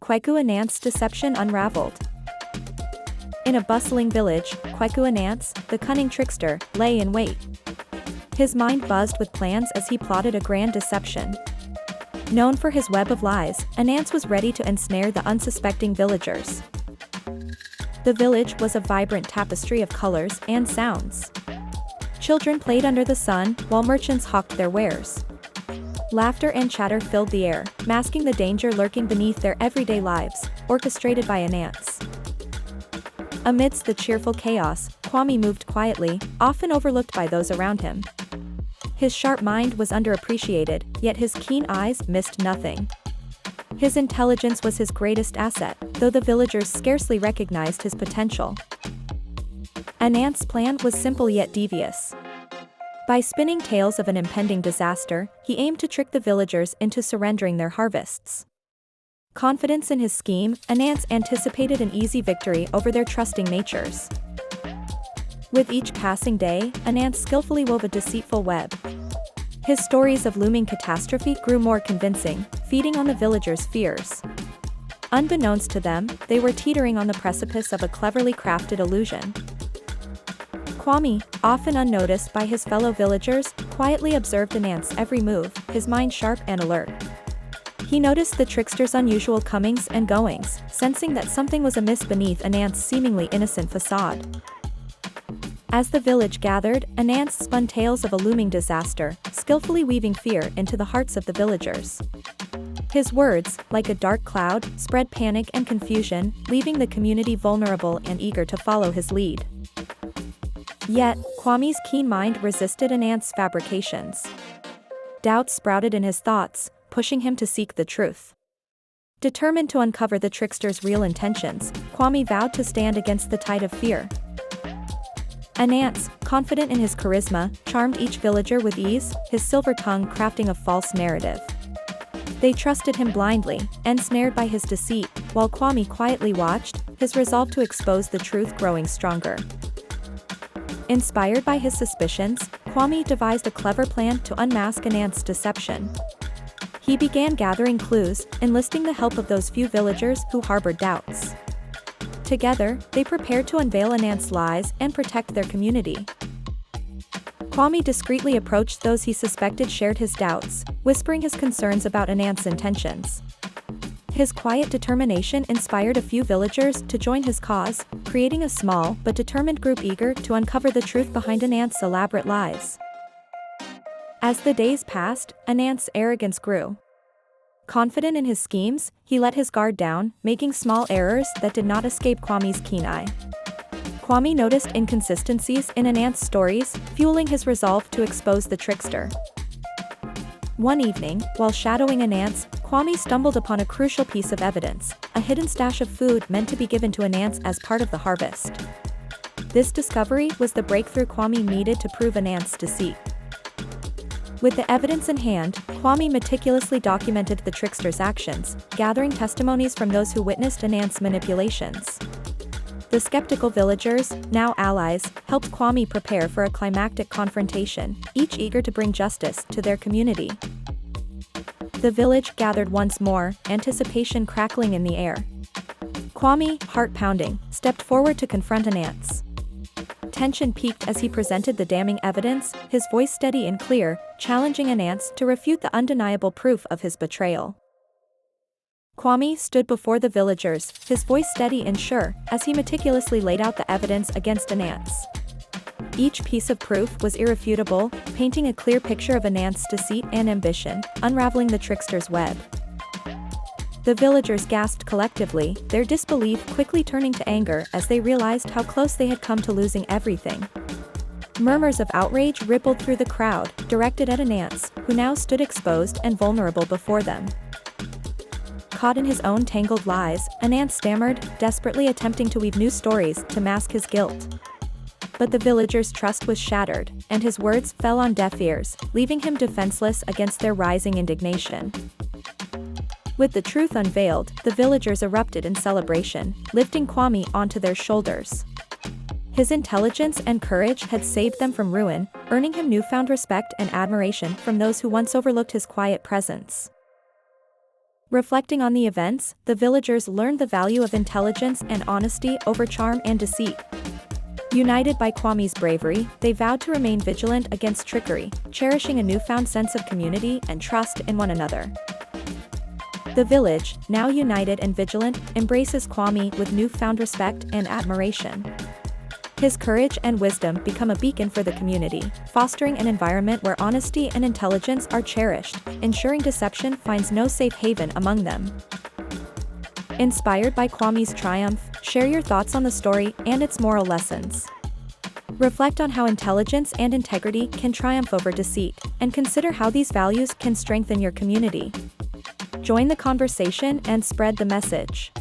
Kweku Ananse deception unraveled. In a bustling village, Kweku Ananse, the cunning trickster, lay in wait. His mind buzzed with plans as he plotted a grand deception. Known for his web of lies, Ananse was ready to ensnare the unsuspecting villagers. The village was a vibrant tapestry of colors and sounds. Children played under the sun, while merchants hawked their wares. Laughter and chatter filled the air, masking the danger lurking beneath their everyday lives, orchestrated by Ananse. Amidst the cheerful chaos, Kwame moved quietly, often overlooked by those around him. His sharp mind was underappreciated, yet his keen eyes missed nothing. His intelligence was his greatest asset, though the villagers scarcely recognized his potential. Ananse's plan was simple yet devious. By spinning tales of an impending disaster, he aimed to trick the villagers into surrendering their harvests. Confident in his scheme, Ananse anticipated an easy victory over their trusting natures. With each passing day, Ananse skillfully wove a deceitful web. His stories of looming catastrophe grew more convincing, feeding on the villagers' fears. Unbeknownst to them, they were teetering on the precipice of a cleverly crafted illusion. Kwame, often unnoticed by his fellow villagers, quietly observed Ananse's every move, his mind sharp and alert. He noticed the trickster's unusual comings and goings, sensing that something was amiss beneath Ananse's seemingly innocent facade. As the village gathered, Ananse spun tales of a looming disaster, skillfully weaving fear into the hearts of the villagers. His words, like a dark cloud, spread panic and confusion, leaving the community vulnerable and eager to follow his lead. Yet, Kwame's keen mind resisted Ananse's fabrications. Doubts sprouted in his thoughts, pushing him to seek the truth. Determined to uncover the trickster's real intentions, Kwame vowed to stand against the tide of fear. Ananse, confident in his charisma, charmed each villager with ease, his silver tongue crafting a false narrative. They trusted him blindly, ensnared by his deceit, while Kwame quietly watched, his resolve to expose the truth growing stronger. Inspired by his suspicions, Kwame devised a clever plan to unmask Ananse's deception. He began gathering clues, enlisting the help of those few villagers who harbored doubts. Together, they prepared to unveil Ananse's lies and protect their community. Kwame discreetly approached those he suspected shared his doubts, whispering his concerns about Ananse's intentions. His quiet determination inspired a few villagers to join his cause, creating a small but determined group eager to uncover the truth behind Ananse's elaborate lies. As the days passed, Ananse's arrogance grew. Confident in his schemes, he let his guard down, making small errors that did not escape Kwame's keen eye. Kwame noticed inconsistencies in Ananse's stories, fueling his resolve to expose the trickster. One evening, while shadowing Ananse, Kwame stumbled upon a crucial piece of evidence, a hidden stash of food meant to be given to Ananse as part of the harvest. This discovery was the breakthrough Kwame needed to prove Ananse's deceit. With the evidence in hand, Kwame meticulously documented the trickster's actions, gathering testimonies from those who witnessed Ananse's manipulations. The skeptical villagers, now allies, helped Kwame prepare for a climactic confrontation, each eager to bring justice to their community. The village gathered once more, anticipation crackling in the air. Kwame, heart pounding, stepped forward to confront Ananse. Tension peaked as he presented the damning evidence, his voice steady and clear, challenging Ananse to refute the undeniable proof of his betrayal. Kwame stood before the villagers, his voice steady and sure, as he meticulously laid out the evidence against Ananse. Each piece of proof was irrefutable, painting a clear picture of Ananse's deceit and ambition, unraveling the trickster's web. The villagers gasped collectively, their disbelief quickly turning to anger as they realized how close they had come to losing everything. Murmurs of outrage rippled through the crowd, directed at Ananse, who now stood exposed and vulnerable before them. Caught in his own tangled lies, Ananse stammered, desperately attempting to weave new stories to mask his guilt. But the villagers' trust was shattered, and his words fell on deaf ears, leaving him defenseless against their rising indignation. With the truth unveiled, the villagers erupted in celebration, lifting Kwame onto their shoulders. His intelligence and courage had saved them from ruin, earning him newfound respect and admiration from those who once overlooked his quiet presence. Reflecting on the events, the villagers learned the value of intelligence and honesty over charm and deceit. United by Kwame's bravery, they vowed to remain vigilant against trickery, cherishing a newfound sense of community and trust in one another. The village, now united and vigilant, embraces Kwame with newfound respect and admiration. His courage and wisdom become a beacon for the community, fostering an environment where honesty and intelligence are cherished, ensuring deception finds no safe haven among them. Inspired by Kwame's triumph, share your thoughts on the story and its moral lessons. Reflect on how intelligence and integrity can triumph over deceit, and consider how these values can strengthen your community. Join the conversation and spread the message.